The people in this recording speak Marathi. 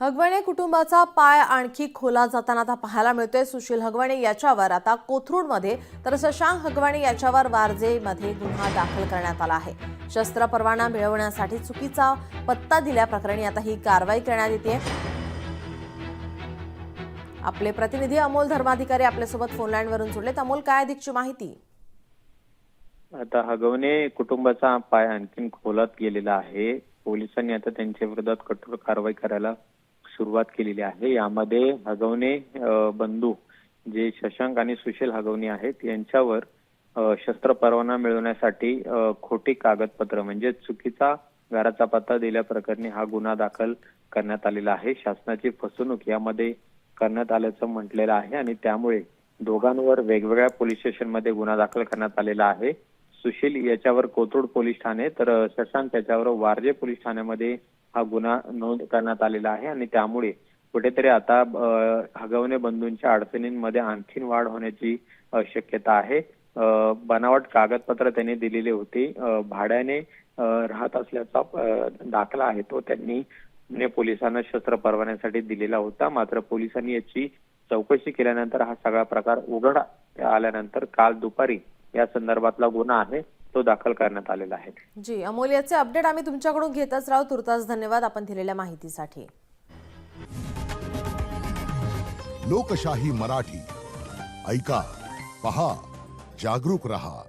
हगवणे कुटुंबाचा पाय आणखी खोला जाताना आता पाहायला मिळतोय। सुशील हगवणे याच्यावर आता कोथरूडमध्ये तर शशांक हगवणे याच्यावर वारजेमध्ये गुन्हा दाखल करण्यात आला आहे। शस्त्र परवाना मिळवण्यासाठी चुकीचा पत्ता दिल्याप्रकरणी आता ही कारवाई करण्यात येते। आपले प्रतिनिधी अमोल धर्माधिकारी आपल्यासोबत फोनलाईनवरून जोडलेत। अमोल, काय अधिकची माहिती? आता हगवणे कुटुंबाचा पाय आणखीन खोलात गेलेला आहे। पोलिसांनी आता त्यांच्या विरोधात कठोर कारवाई करायला सुरुवात केलेली आहे। यामध्ये हगवणे बंधू जे शशांक आणि सुशील हगवणे आहेत यांच्यावर शस्त्र परवाना मिळवण्यासाठी खोटी कागदपत्र म्हणजे चुकीचा घराचा पत्ता दिल्याप्रकरणी हा गुन्हा दाखल करण्यात आलेला आहे। शासनाची फसवणूक यामध्ये करण्यात आल्याचं म्हटलेलं आहे आणि त्यामुळे दोघांवर वेगवेगळ्या पोलीस स्टेशनमध्ये गुन्हा दाखल करण्यात आलेला आहे। सुशील याच्यावर कोथरूड पोलीस ठाणे तर शशांक याच्यावर वारजे पोलीस ठाण्यामध्ये हा गुन्हा नोंद करण्यात आलेला आहे आणि त्यामुळे कुठेतरी आता हगवणे बंधूंच्या अडचणींमध्ये आणखीन वाढ होण्याची शक्यता आहे। बनावट कागदपत्र त्यांनी दिलेली होती। भाड्याने राहत असल्याचा दाखला आहे तो त्यांनी पुणे पोलिसांना शस्त्र परवान्यासाठी दिलेला होता। मात्र पोलिसांनी याची चौकशी केल्यानंतर हा सगळा प्रकार उघड आल्यानंतर काल दुपारी या संदर्भातला गुन्हा आहे तो दाखल करण्यात आलेला आहे। जी अमोल, याचे अपडेट आम्ही तुमच्याकडून घेतच राहू। तुर्तास धन्यवाद आपण दिलेल्या माहितीसाठी। लोकशाही मराठी ऐका, पहा, जागरूक रहा।